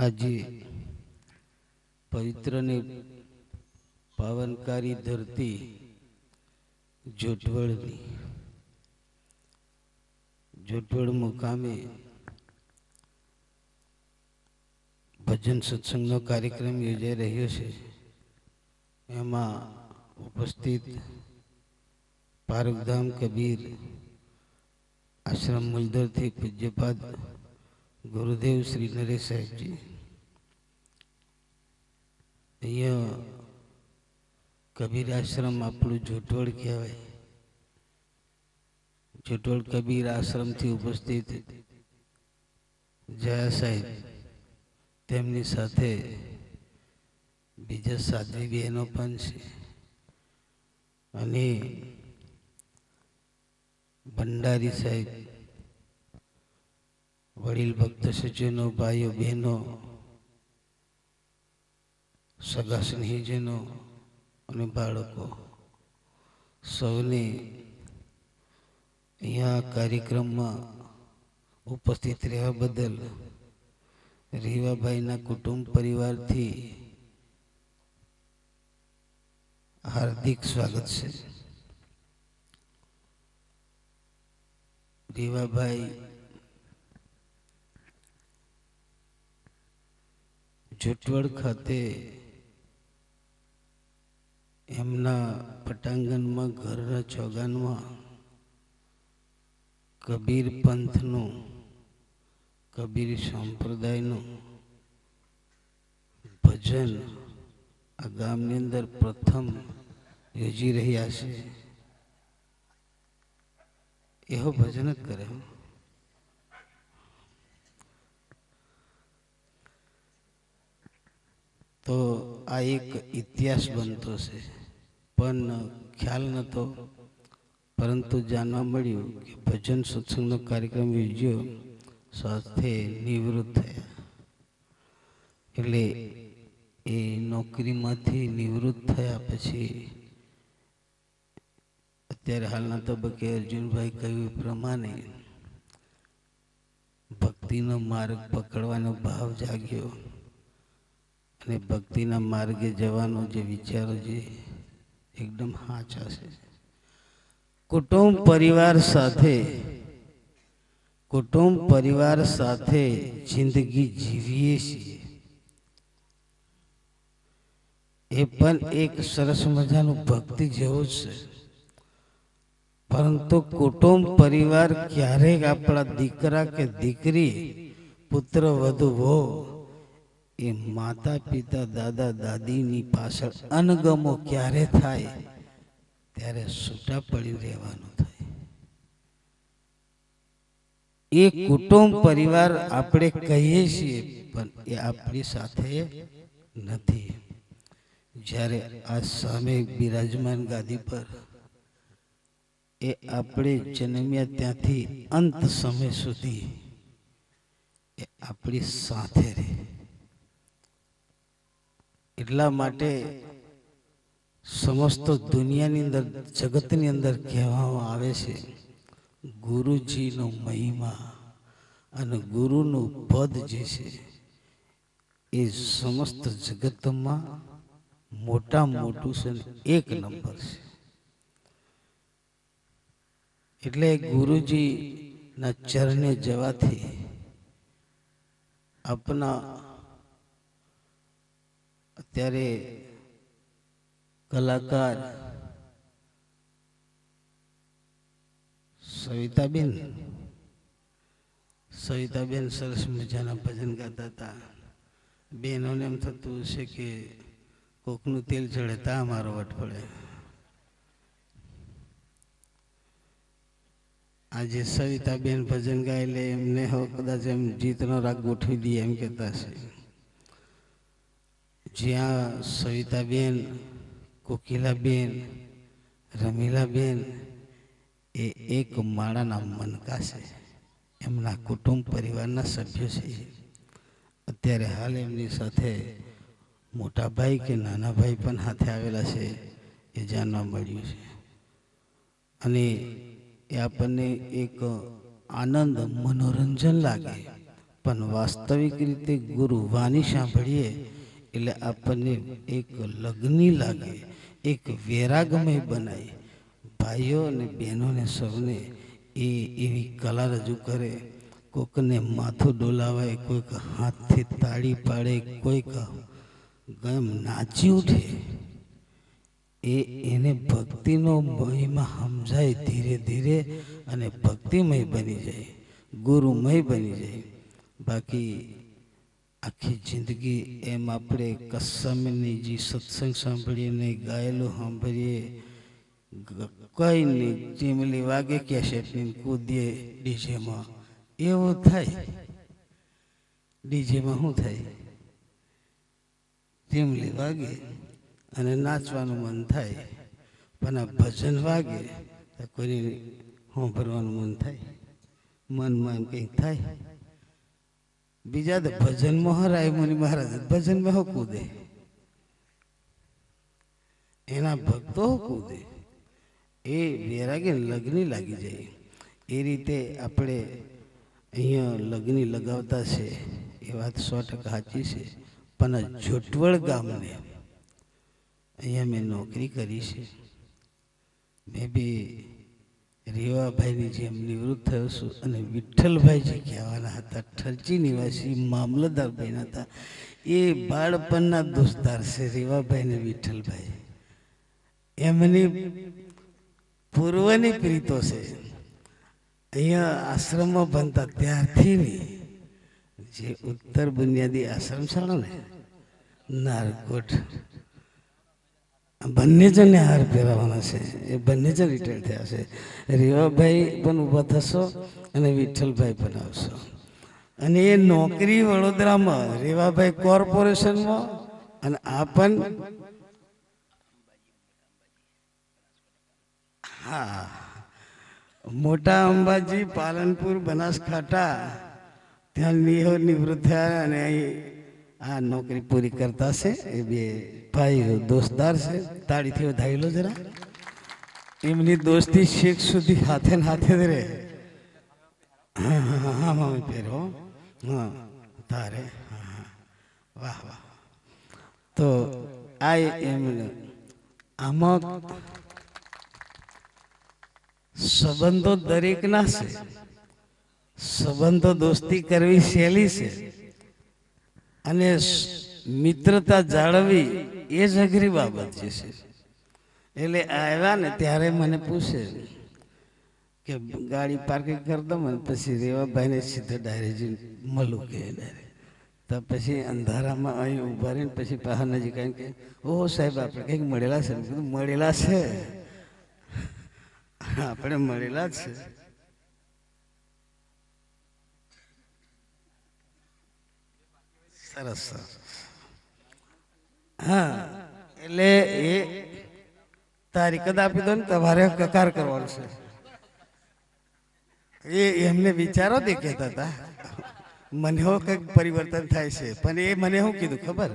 આજે પવિત્ર ને પાવનકારી ધરતી જોટવડ મુકામે ભજન સત્સંગનો કાર્યક્રમ યોજાઈ રહ્યો છે। એમાં ઉપસ્થિત પારગધામ કબીર આશ્રમ મુલદરથી પૂજ્યપાદ ગુરુદેવ શ્રી નરેશ સાહેબજી, અહીંયા કબીર આશ્રમ આપણું જોટવડ કહેવાય। જોટવડ કબીર આશ્રમથી ઉપસ્થિત જયા સાહેબ, તેમની સાથે બીજા સાધ્વી બહેનો પણ છે અને ભંડારી સાહેબ, વડીલ ભક્ત સજ્જનો, ભાઈઓ બહેનો, સગા સ્નેહીજનો અને બાળકો સૌને અહીંયા કાર્યક્રમમાં ઉપસ્થિત રહેવા બદલ રીવાભાઈના કુટુંબ પરિવારથી હાર્દિક સ્વાગત છે। રીવાભાઈ જોટવડ ખાતે એમના પટાંગણમાં ઘરના ચોગાનમાં કબીર પંથનું, કબીર સંપ્રદાયનું ભજન આ ગામની અંદર પ્રથમ યોજી રહ્યા છે। એવો ભજન જ કરે। તો આ એક ઇતિહાસ બનતો છે, પણ ખ્યાલ નહોતો, પરંતુ જાણવા મળ્યું કે ભજન સત્સંગનો કાર્યક્રમ યોજ્યો, સાથે નિવૃત્ત થયા। એટલે એ નોકરીમાંથી નિવૃત્ત થયા પછી અત્યારે હાલના તબક્કે અર્જુનભાઈ કહ્યું પ્રમાણે ભક્તિનો માર્ગ પકડવાનો ભાવ જાગ્યો અને ભક્તિના માર્ગે જવાનો જે વિચારો છે એકદમ સાચા છે। કુટુંબ પરિવાર સાથે જિંદગી જીવીએ છીએ, એ પણ એક સરસ મજાનું ભક્તિ જેવું જ છે। પરંતુ કુટુંબ પરિવાર ક્યારેક આપણા દીકરા કે દીકરી, પુત્ર વધુ વહુ, એ માતા પિતા દાદા દાદીની પાછળ અણગમો ક્યારે થાય ત્યારે છૂટા પડી રહેવાનું થાય। એ કુટુંબ પરિવાર આપણે કહીએ છીએ, પણ એ આપણી સાથે નથી। જ્યારે આ સામે બિરાજમાન ગાદી પર એ આપણે જન્મ્યા ત્યાંથી અંત સમય સુધી એ આપણી સાથે રહે। એટલા માટે સમસ્ત દુનિયાની અંદર, જગતની અંદર કહેવામાં આવે છે ગુરુજીનો મહિમા અને ગુરુનું પદ જે છે એ સમસ્ત જગતમાં મોટા મોટું છે, એક નંબર છે। એટલે ગુરુજી ના ચરણે જવાથી આપના અત્યારે કલાકાર સવિતાબેન સરસ મજાના ભજન ગાતા હતા। બહેનોને એમ થતું હશે કે કોકનું તેલ ચડે તા અમારો વટ પડે। આજે સવિતાબેન ભજન ગાય એટલે એમને કદાચ એમ જીતનો રાગ ગોઠવી દઈએ એમ કહેતા છે। જ્યાં સવિતાબેન, કોકિલાબેન, રમીલાબેન એ એક માળાના મનકા છે, એમના કુટુંબ પરિવારના સભ્યો છે। અત્યારે હાલ એમની સાથે મોટા ભાઈ કે નાના ભાઈ પણ હાથે આવેલા છે, એ જાણવા મળ્યું છે। અને એ આપણને એક આનંદ, મનોરંજન લાગે, પણ વાસ્તવિક રીતે ગુરુ વાણી સાંભળીએ એટલે આપણને એક લગ્ની લાગે, એક વૈરાગમય બનાય. ભાઈઓ અને બહેનોને સૌને એ એવી કલા રજૂ કરે. કોઈકને માથું ડોલાવાય, કોઈક હાથથી તાળી પાડે, કોઈક ગમ નાચી ઉઠે. એને ભક્તિનો મહિમા સમજાય ધીરે ધીરે અને ભક્તિમય બની જાય, ગુરુમય બની જાય. બાકી આખી જિંદગી એમ આપણે કસમની જે સત્સંગ સાંભળીએ નહીં, ગાયેલું સાંભળીએ, કઈ નહીં, ચીમલી વાગે કેસેટની કૂદીએ ડીજેમાં, એવું થાય. ડીજેમાં શું થાય? ચીમલી વાગે અને નાચવાનું મન થાય, પણ આ ભજન વાગે તો કોઈને સાંભળવાનું મન થાય, મનમાં એમ કંઈક થાય. બીજા તો ભજનમાં હરાય મુનિ મહારાજ ભજનમાં હો કૂદે, એના ભક્તો કૂદે, એ વૈરાગ્ય લગ્ની લાગી જાય. એ રીતે આપણે અહીંયા લગ્ની લગાવતા છે, એ વાત 100% સાચી છે. પણ જોટવળ ગામને અહીંયા મેં નોકરી કરી છે. મેં બી રેવાભાઈની જેમ નિવૃત્ત થયો છું. અને વિઠ્ઠલભાઈ જે કહેવાના હતા, ઠરચી નિવાસી મામલતદાર બન્યા હતા, એ બાળપણના દોસ્તાર છે રેવાભાઈ ને વિઠ્ઠલભાઈ. એમની પૂર્વની પ્રીતો છે. અહીંયા આશ્રમમાં બનતા ત્યારથી જે ઉત્તર બુનિયાદી આશ્રમ શાળા ને નારકોટ, બંને જણને હાર પહેરાવાના છે. એ બંને જણ રિટાયર થયા છે. રેવાભાઈ પણ ઊભા થશો અને વિઠ્ઠલભાઈ પણ આવશો. અને એ નોકરી વડોદરામાં, રેવાભાઈ કોર્પોરેશનમાં, અને આ પણ હા મોટા અંબાજી, પાલનપુર, બનાસકાંઠા, ત્યાં નિવૃત્ત થયા અને અહીં આ નોકરી પૂરી કરતા છે. એ બે ભાઈ દોસ્તદાર છે. તાળીથી વધારેલો જરા. એમની દોસ્તી શેખ સુધી હાથે ને હાથે જ રહે. હા હા હા મમ્મી પહેરો, હા તારે, હા વાહ વાહ. તો આ એમ આમાં સંબંધો દરેકના છે. સંબંધો દોસ્તી કરવી સહેલી છે, અને મિત્રતા જાળવવી એ જ અઘરી બાબત છે. એટલે આવ્યા ને ત્યારે મને પૂછે કે ગાડી પાર્કિંગ કરી દો, મને પછી રેવાભાઈને સીધા ડાયરેક્ટ મળું કે તો પછી અંધારામાં અહીં ઉભા રહીને પછી બહાર નજીક આવીને કે ઓહો સાહેબ આપણે કંઈક મળેલા છે. કીધું મળેલા છે, આપણે મળેલા જ છે. સરસ સરસ. હા એટલે એ તારીખ જ આપી દો ને, તમારે કકાર કરવાનું છે. એ એમને વિચારો દે કહેતા હતા મને હો કંઈક પરિવર્તન થાય છે. પણ એ મને શું કીધું ખબર?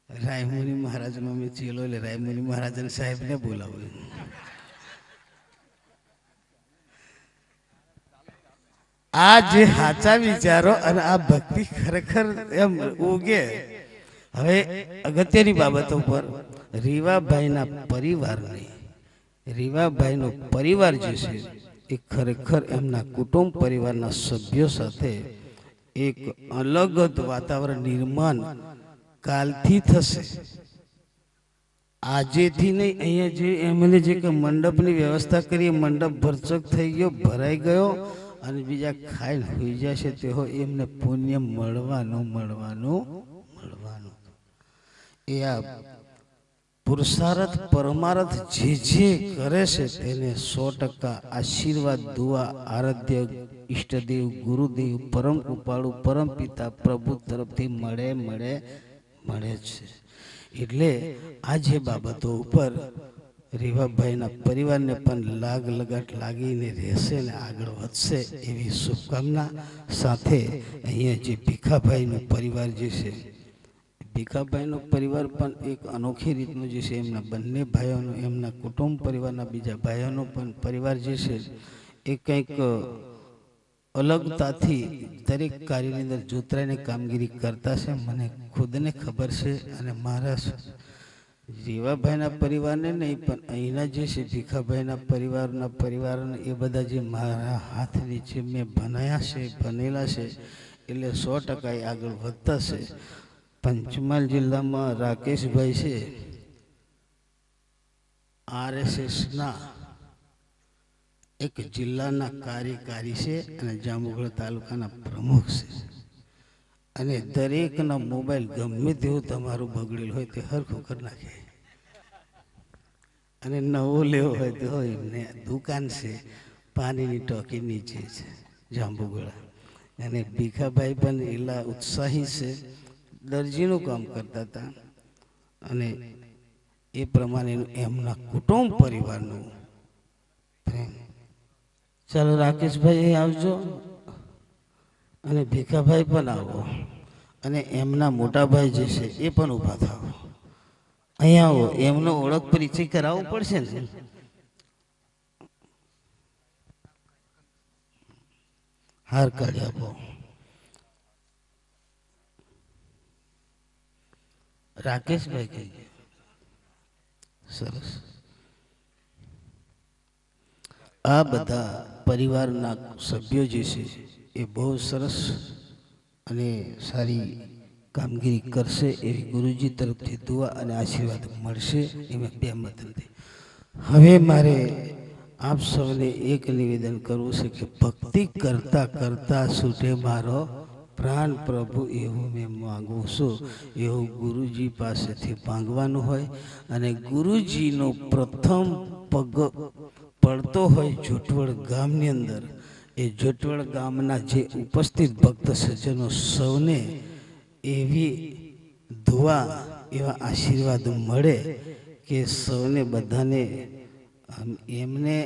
રાયમુનિ મહારાજનો મેં ચેલો, એટલે રાયમુનિ મહારાજને સાહેબને બોલાવ્યું. આ જે સાચા વિચારો અને આ ભક્તિ ખરેખર એમ ઉગે. હવે અગત્યની બાબતો પર રીવાભાઈના પરિવારની, રીવાભાઈનો પરિવાર જે છે એ ખરેખર એમના કુટુંબ પરિવારના સભ્યો સાથે એક અલગ જ વાતાવરણ નિર્માણ કાલથી થશે. આજેથી નહીં. અહીંયા જે એમને જે કે મંડપની વ્યવસ્થા કરી, મંડપ ભરચક થઈ ગયો, ભરાઈ ગયો, અને બીજા ખાઈને હોઈ જશે. તે એમને પુણ્ય મળવાનું મળવાનું મળવાનું. એ આ પુરુષાર્થ પરમાર્થ જે જે કરે છે તેને 100% આશીર્વાદ, દુઆ, આરાધ્ય ઈષ્ટદેવ, ગુરુદેવ, પરમ કૃપાળુ, પરમ પિતા પ્રભુ તરફથી મળે મળે મળે છે. એટલે આ જે બાબતો ઉપર રીવાભાઈના પરિવારને પણ લાગ લગાટ લાગીને રહેશે ને આગળ વધશે એવી શુભકામના સાથે અહીંયા જે ભીખાભાઈનો પરિવાર જે છે, ભીખાભાઈનો પરિવાર પણ એક અનોખી રીતનું જે છે, એમના બંને ભાઈઓનો, એમના કુટુંબ પરિવારના બીજા ભાઈઓનો પણ પરિવાર જે છે એ કંઈક અલગતાથી દરેક કાર્યની અંદર જોતરાઈને કામગીરી કરતા છે. મને ખુદને ખબર છે અને મારા રીવાભાઈના પરિવારને નહીં પણ અહીંના જે છે ભીખાભાઈના પરિવારને એ બધા જે મારા હાથ નીચે મેં ભણાયા છે ભણેલા છે એટલે 100% એ આગળ વધતા છે. પંચમહાલ જિલ્લામાં રાકેશભાઈ છે RSSના એક જિલ્લાના કાર્યકારી છે અને જાંબુઘોડા તાલુકાના પ્રમુખ છે. અને દરેકના મોબાઈલ ગમે તેવું તમારું બગડેલું હોય તે હરખું કરી નાખે અને નવો લેવો હોય તો હોય ને દુકાન છે પાણીની ટોકી નીચે છે જાંબુઘોડા. અને ભીખાભાઈ પણ એટલા ઉત્સાહી છે, દરજીનું કામ કરતા હતા અને એ પ્રમાણેનું એમના કુટુંબ પરિવારનું પ્રેમ. ચાલો રાકેશભાઈ આવજો અને ભીખાભાઈ પણ આવો અને એમના મોટાભાઈ જે છે એ પણ ઊભા થાવ. અહીંયા આવો, એમનો ઓળખ પરિચય કરાવવો પડશે ને. હાર કાઢી આપો. રાકેશભાઈ કહીએ. સરસ. આ બધા પરિવારના સભ્યો જે છે એ બહુ સરસ અને સારી કામગીરી કરશે એવી ગુરુજી તરફથી દુઆ અને આશીર્વાદ મળશે એમાં બે મત નથી. હવે મારે આપ સૌને એક નિવેદન કરવું છે કે ભક્તિ કરતા કરતા છૂટે મારો પ્રાણ પ્રભુ એવું મેં માંગુ છું, એવું ગુરુજી પાસેથી માંગવાનું હોય. અને ગુરુજીનો પ્રથમ પગ પડતો હોય જોટવડ ગામની અંદર, એ જોટવડ ગામના જે ઉપસ્થિત ભક્ત સજ્જનો સૌને એવી દુઆ એવા આશીર્વાદ મળે કે સૌને બધાને એમને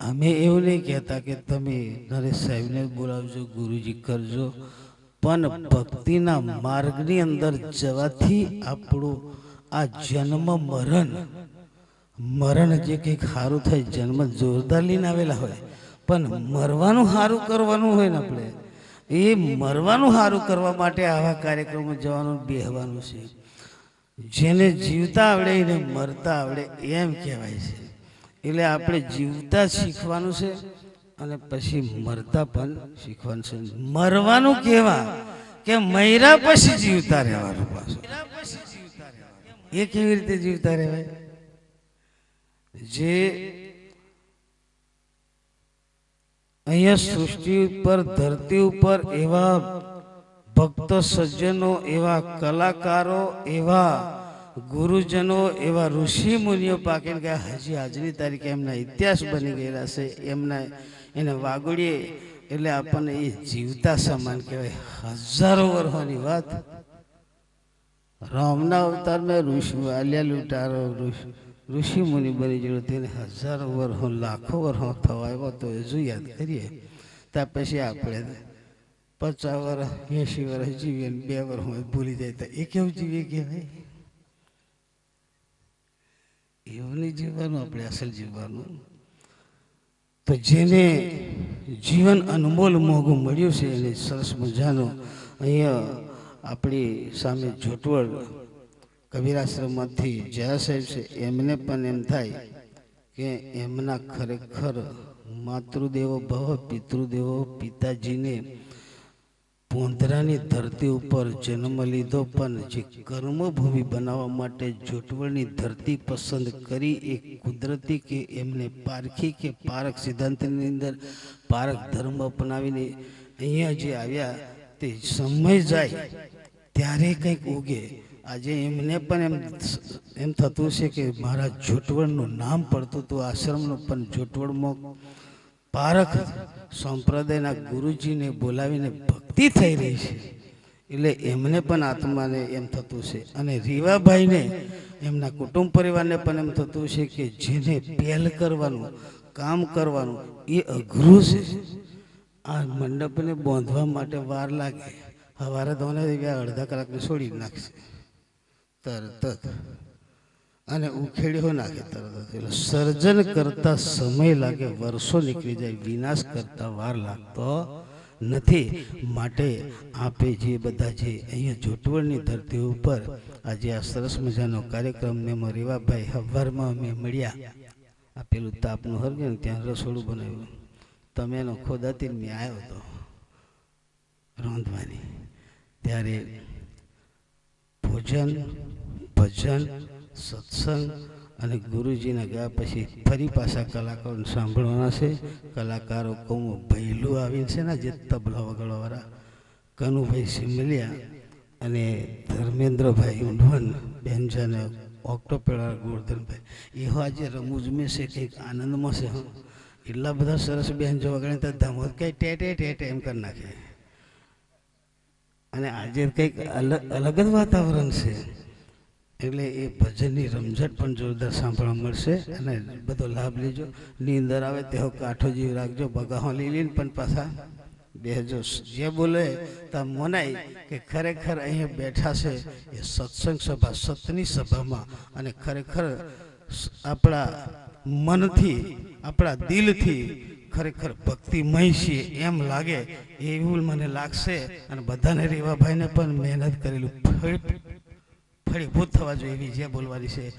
અમે એવું નહીં કહેતા કે તમે નરેશ સાહેબને બોલાવજો ગુરુજી કરજો, પણ ભક્તિના માર્ગની અંદર જવાથી આપણું આ જન્મ મરણ જે કંઈક સારું થાય, જન્મ જોરદાર લઈને આવેલા હોય પણ મરવાનું સારું કરવાનું હોય ને આપણે એ મરવાનું સારું કરવા માટે આવા કાર્યક્રમો જવાનું બેહવાનું છે. જેને જીવતા આવડે એને મરતા આવડે એમ કહેવાય છે. એટલે આપણે જીવતા શીખવાનું છે અને પછી મરતા પણ શીખવાનું છે. મરવાનું કેવા કે મર્યા પછી જીવતા રહેવાનું પાછું. એ કેવી રીતે જીવતા રહેવાય? જે અહીંયા સૃષ્ટિ ઉપર ધરતી ઉપર એવા ભક્ત સજ્જનો, એવા કલાકારો, એવા ગુરુજનો, એવા ઋષિ મુનિઓ પાકીને ગયા હજી આજની તારીખે એમના ઇતિહાસ બની ગયેલા છે. એને વાગોડીએ એટલે આપણને એ જીવતા સમાન કહેવાય. હજારો વર્ષોની વાત. રામના અવતારમાં આલિયા લૂંટારો ઋષિ મુનિ બની ગયેલો, તેને હજારો વર્ષો લાખો વર્ષો થવા આવ્યો તો હજુ યાદ કરીએ. ત્યાર પછી આપણે 50 વર્ષ 80 વર્ષ જીવીએ 2 વર્ષમાં ભૂલી જાય તો એ કેવું જીવીએ કહેવાય? એવું નહીં જીવવાનું, આપણે અસલ જીવવાનું. તો જેને જીવન અનમોલ મોંઘું મળ્યું છે એને સરસ મજાનો અહીંયા આપણી સામે જોટવડ કબીરાશ્રમમાંથી જયા સાહેબ છે, એમને પણ એમ થાય કે એમના ખરેખર માતૃદેવો ભવ પિતૃદેવો પિતાજીને પોંધરાની ધરતી ઉપર જન્મ લીધો, પણ જે કર્મભૂમિ બનાવવા માટે જોટવડની ધરતી પસંદ કરી એ કુદરતી કે એમને પારખી કે પારખ સિદ્ધાંતની અંદર પારખ ધર્મ અપનાવીને અહીંયા જે આવ્યા તે સમય જાય ત્યારે કંઈક ઉગે. આજે એમને પણ એમ થતું છે કે મારા જોટવડનું નામ પડતું હતું આશ્રમનું, પણ જોટવડમાં પારખ સંપ્રદાયના ગુરુજીને બોલાવીને ભક્તિ થઈ રહી છે એટલે એમને પણ આત્માને એમ થતું છે. અને રીવાભાઈને એમના કુટુંબ પરિવારને પણ એમ થતું છે કે જેને પહેલ કરવાનું કામ કરવાનું એ અઘરું છે. આ મંડપને બાંધવા માટે વાર લાગે, સવારે તો અડધા કલાકને છોડી નાખશે તરત અને ઉખેડ્યો નાખે તરત. એટલે સર્જન કરતા સમય લાગે, વર્ષો નીકળી જાય, વિનાશ કરતા વાર લાગતો નથી. માટે આપે જે બધા જે અહીંયા જોટવળની ધરતી ઉપર આજે આ સરસ મજાનો કાર્યક્રમ મેં રેવાભાઈ હવારમાં અમે મળ્યા. આ પેલું તાપનું હરગે ને ત્યાં રસોડું બનાવ્યું. તમે એનો ખોદાતી મેં આવ્યો હતો રોંધવાની. ત્યારે ભોજન, ભજન, સત્સંગ અને ગુરુજીના ગયા પછી ફરી પાછા કલાકારોને સાંભળવાના છે. કલાકારો કહું ભૈલું આવીને છે ને જે તબલા વગાડવાવાળા કનુભાઈ સિમલિયા અને ધર્મેન્દ્રભાઈ ઊંઢવન બેનજાને ઓક્ટોપેડા ગોરધનભાઈ એવો આજે રમૂજમાં છે, કંઈક આનંદમાં છે. એટલા બધા સરસ બેન જો વગાડે તો ધમોદ કંઈ ટેટે ટેટે એમ કરી નાખે. અને આજે કંઈક અલગ જ વાતાવરણ છે. એટલે એ ભજનની રમઝટ પણ જોરદાર સાંભળવા મળશે અને બધો લાભ લેજો. નીંદર આવે તેઓ કાઠો જેવી રાખજો, બગાહો લઈ લઈને પણ પાછા બેહજો. જે બોલે ત્યાં મનાય કે ખરેખર અહીંયા બેઠા છે એ સત્સંગ સભા, સતની સભામાં, અને ખરેખર આપણા મનથી, આપણા દિલથી ખરેખર ભક્તિમય છીએ એમ લાગે એવું મને લાગશે. અને બધાને રેવાભાઈને પણ મહેનત કરેલું ફળીભૂત થવા જોઈએ એવી જે બોલવાની છે.